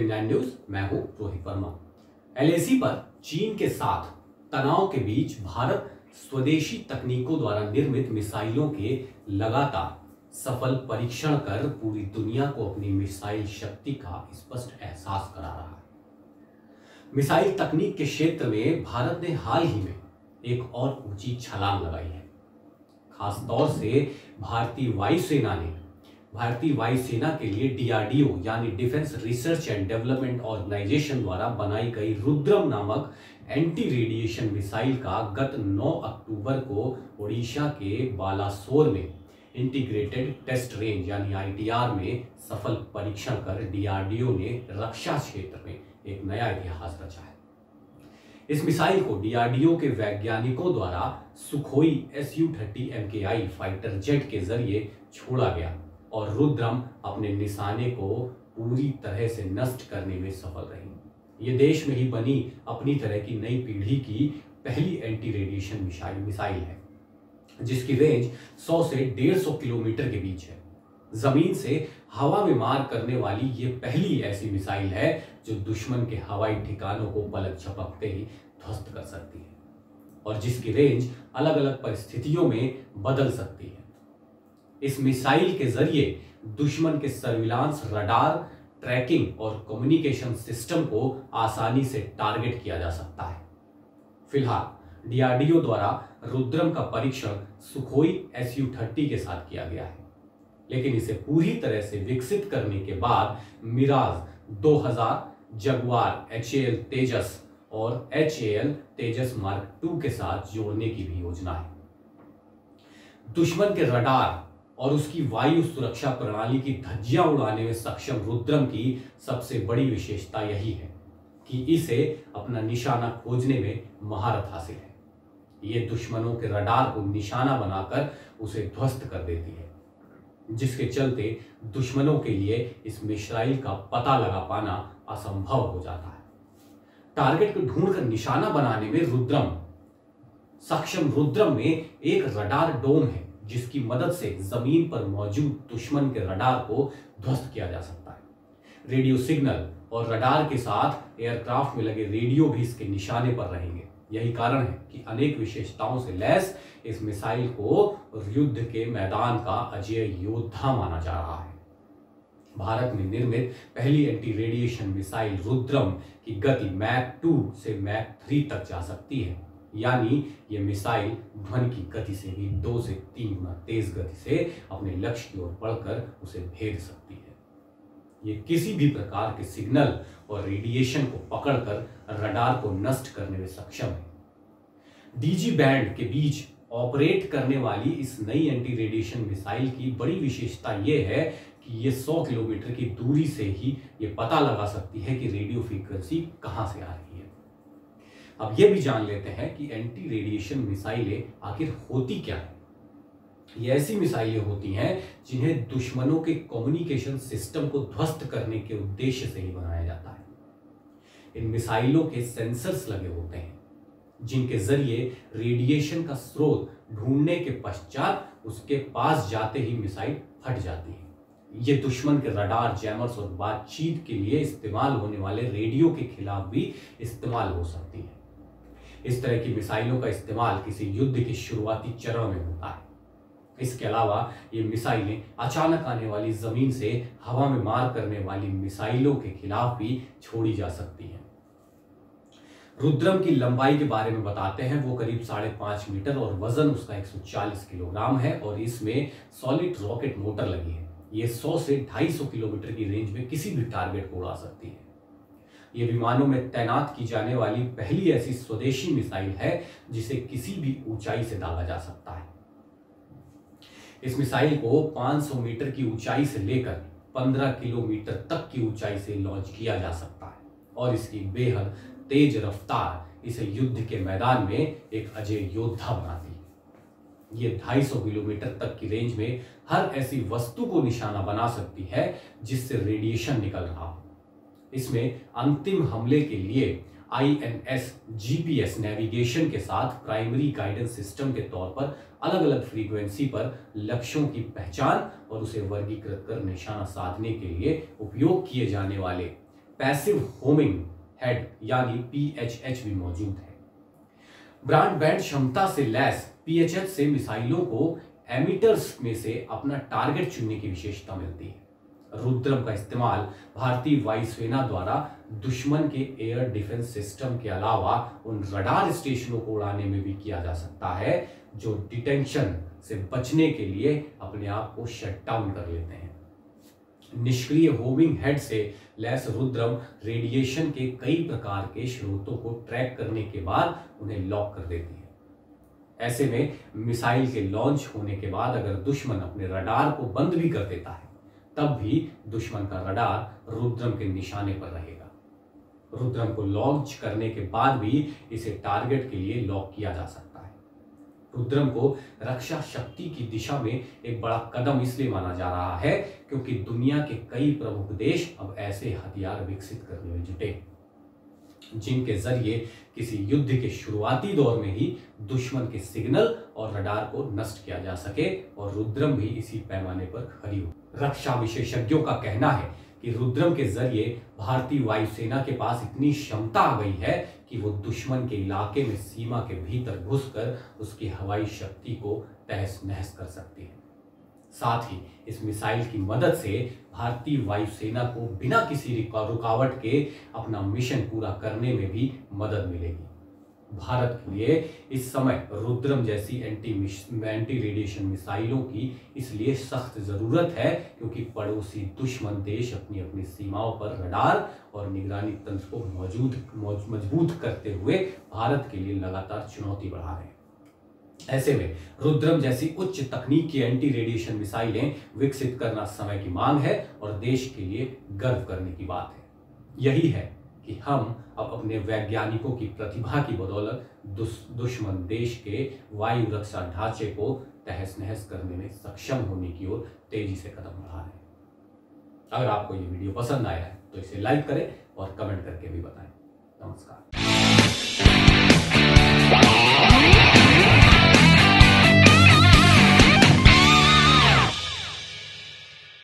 Finland news, मैं हूं Rohit Verma. LAC पर चीन के साथ तनाव के बीच भारत स्वदेशी तकनीकों द्वारा निर्मित मिसाइलों के लगातार सफल परीक्षण कर पूरी दुनिया को अपनी मिसाइल शक्ति का स्पष्ट एहसास करा रहा है। मिसाइल तकनीक के क्षेत्र में भारत ने हाल ही में एक और ऊंची छलांग लगाई है। खास तौर से भारतीय वायुसेना के लिए डीआरडीओ यानी defence research and development organisation द्वारा बनाई गई रुद्रम नामक एंटी रेडिएशन मिसाइल का गत 9 अक्टूबर को ओडिशा के बालासोर में इंटीग्रेटेड टेस्ट रेंज यानी आईटीआर में सफल परीक्षण कर डीआरडीओ ने रक्षा क्षेत्र में एक नया इतिहास रचा है। इस मिसाइल को डीआरडीओ के वैज्ञानिकों द्वारा Sukhoi Su-30 MKI fighter jet के जरिए छोड़ा गया और रुद्रम अपने निशाने को पूरी तरह से नष्ट करने में सफल रही। ये देश में ही बनी अपनी तरह की नई पीढ़ी की पहली एंटी रेडिएशन मिसाइल है, जिसकी रेंज 100 से 150 किलोमीटर के बीच है। जमीन से हवा में मार करने वाली ये पहली ऐसी मिसाइल है जो दुश्मन के हवाई ठिकानों को पलक झपकते ही ध्वस्त कर सकती है और जिसकी रेंज अलग अलग परिस्थितियों में बदल सकती है। इस मिसाइल के जरिए दुश्मन के सर्विलांस, रडार, ट्रैकिंग और कम्युनिकेशन सिस्टम को आसानी से टारगेट किया जा सकता है। फिलहाल डीआरडीओ द्वारा रुद्रम का परीक्षण सुखोई Su-30 के साथ किया गया है, लेकिन इसे पूरी तरह से विकसित करने के बाद मिराज 2000, जगुआर HAL तेजस और HAL तेजस मार्क 2 के साथ जोड़ने की भी योजना है। दुश्मन के रडार और उसकी वायु सुरक्षा प्रणाली की धज्जियां उड़ाने में सक्षम रुद्रम की सबसे बड़ी विशेषता यही है कि इसे अपना निशाना खोजने में महारत हासिल है। ये दुश्मनों के रडार को निशाना बनाकर उसे ध्वस्त कर देती है, जिसके चलते दुश्मनों के लिए इस मिसाइल का पता लगा पाना असंभव हो जाता है। टारगेट को ढूंढकर निशाना बनाने में रुद्रम में एक रडार डोम है, जिसकी मदद से जमीन पर मौजूद दुश्मन के रडार को ध्वस्त किया जा सकता है। रेडियो सिग्नल और रडार के साथ एयरक्राफ्ट में लगे रेडियो भी इसके निशाने पर रहेंगे। यही कारण है कि अनेक विशेषताओं से लैस इस मिसाइल को युद्ध के मैदान का अजेय योद्धा माना जा रहा है। भारत में निर्मित पहली एंटी रेडिएशन मिसाइल रुद्रम की गति मैक 2 से मैक 3 तक जा सकती है, यानी ये मिसाइल ध्वनि की गति से भी 2 से 3 गुना तेज गति से अपने लक्ष्य की ओर बढ़कर उसे भेद सकती है। ये किसी भी प्रकार के सिग्नल और रेडिएशन को पकड़कर रडार को नष्ट करने में सक्षम है। डीजी बैंड के बीच ऑपरेट करने वाली इस नई एंटी रेडिएशन मिसाइल की बड़ी विशेषता यह है कि ये 100 किलोमीटर की दूरी से ही ये पता लगा सकती है कि रेडियो फ्रीक्वेंसी कहां से आ रही है। अब ये भी जान लेते हैं कि एंटी रेडिएशन मिसाइलें आखिर होती क्या है। ये ऐसी मिसाइलें होती हैं जिन्हें दुश्मनों के कम्युनिकेशन सिस्टम को ध्वस्त करने के उद्देश्य से ही बनाया जाता है। इन मिसाइलों के सेंसर्स लगे होते हैं, जिनके जरिए रेडिएशन का स्रोत ढूंढने के पश्चात उसके पास जाते ही मिसाइल फट जाती है। ये दुश्मन के रडार, जैमर्स और बातचीत के लिए इस्तेमाल होने वाले रेडियो के खिलाफ भी इस्तेमाल हो सकती है। इस तरह की मिसाइलों का इस्तेमाल किसी युद्ध के शुरुआती चरण में होता है। इसके अलावा ये मिसाइलें अचानक आने वाली जमीन से हवा में मार करने वाली मिसाइलों के खिलाफ भी छोड़ी जा सकती हैं। रुद्रम की लंबाई के बारे में बताते हैं। वो करीब 5.5 मीटर और वजन उसका 140 किलोग्राम है और इसमें सॉलिड रॉकेट मोटर लगी है। ये 100 से 250 किलोमीटर की रेंज में किसी भी टारगेट को उड़ा सकती है। ये विमानों में तैनात की जाने वाली पहली ऐसी स्वदेशी मिसाइल है जिसे किसी भी ऊंचाई से दागा जा सकता है। इस मिसाइल को 500 मीटर की ऊंचाई से लेकर 15 किलोमीटर तक की ऊंचाई से लॉन्च किया जा सकता है और इसकी बेहद तेज रफ्तार इसे युद्ध के मैदान में एक अजेय योद्धा बनाती है। ये 250 किलोमीटर तक की रेंज में हर ऐसी वस्तु को निशाना बना सकती है जिससे रेडिएशन निकल रहा हो। इसमें अंतिम हमले के लिए INS GPS नेविगेशन के साथ प्राइमरी गाइडेंस सिस्टम के तौर पर अलग अलग फ्रीक्वेंसी पर लक्ष्यों की पहचान और उसे वर्गीकृत कर निशाना साधने के लिए उपयोग किए जाने वाले पैसिव होमिंग हेड यानी PHH भी मौजूद है। ब्रॉडबैंड क्षमता से लैस PHH से मिसाइलों को एमिटर्स में से अपना टारगेट चुनने की विशेषता मिलती है। रुद्रम का इस्तेमाल भारतीय वायुसेना द्वारा दुश्मन के एयर डिफेंस सिस्टम के अलावा उन रडार स्टेशनों को उड़ाने में भी किया जा सकता है जो डिटेंशन से बचने के लिए अपने आप को शट डाउन कर लेते हैं। निष्क्रिय होमिंग हेड से लैस रुद्रम रेडिएशन के कई प्रकार के स्रोतों को ट्रैक करने के बाद उन्हें लॉक कर देती है। ऐसे में मिसाइल के लॉन्च होने के बाद अगर दुश्मन अपने रडार को बंद भी कर देता है तब भी दुश्मन का रडार रुद्रम के निशाने पर रहेगा। रुद्रम को लॉन्च करने के बाद भी इसे टारगेट के लिए लॉक किया जा सकता है। रुद्रम को रक्षा शक्ति की दिशा में एक बड़ा कदम इसलिए माना जा रहा है क्योंकि दुनिया के कई प्रमुख देश अब ऐसे हथियार विकसित करने में जुटे जिनके जरिए किसी युद्ध के शुरुआती दौर में ही दुश्मन के सिग्नल और रडार को नष्ट किया जा सके, और रुद्रम भी इसी पैमाने पर खड़ी हो। रक्षा विशेषज्ञों का कहना है कि रुद्रम के जरिए भारतीय वायुसेना के पास इतनी क्षमता आ गई है कि वो दुश्मन के इलाके में सीमा के भीतर घुसकर उसकी हवाई शक्ति को तहस नहस कर सकती है। साथ ही इस मिसाइल की मदद से भारतीय वायुसेना को बिना किसी रुकावट के अपना मिशन पूरा करने में भी मदद मिलेगी। भारत के लिए इस समय रुद्रम जैसी एंटी रेडिएशन मिसाइलों की इसलिए सख्त जरूरत है क्योंकि पड़ोसी दुश्मन देश अपनी अपनी सीमाओं पर रडार और निगरानी तंत्र को मजबूत करते हुए भारत के लिए लगातार चुनौती बढ़ा रहे हैं। ऐसे में रुद्रम जैसी उच्च तकनीक की एंटी रेडिएशन मिसाइलें विकसित करना समय की मांग है और देश के लिए गर्व करने की बात है। यही है कि हम अब अपने वैज्ञानिकों की प्रतिभा की बदौलत दुश्मन देश के वायु रक्षा ढांचे को तहस नहस करने में सक्षम होने की ओर तेजी से कदम बढ़ा रहे हैं। अगर आपको ये वीडियो पसंद आया है तो इसे लाइक करें और कमेंट करके भी बताएं। नमस्कार।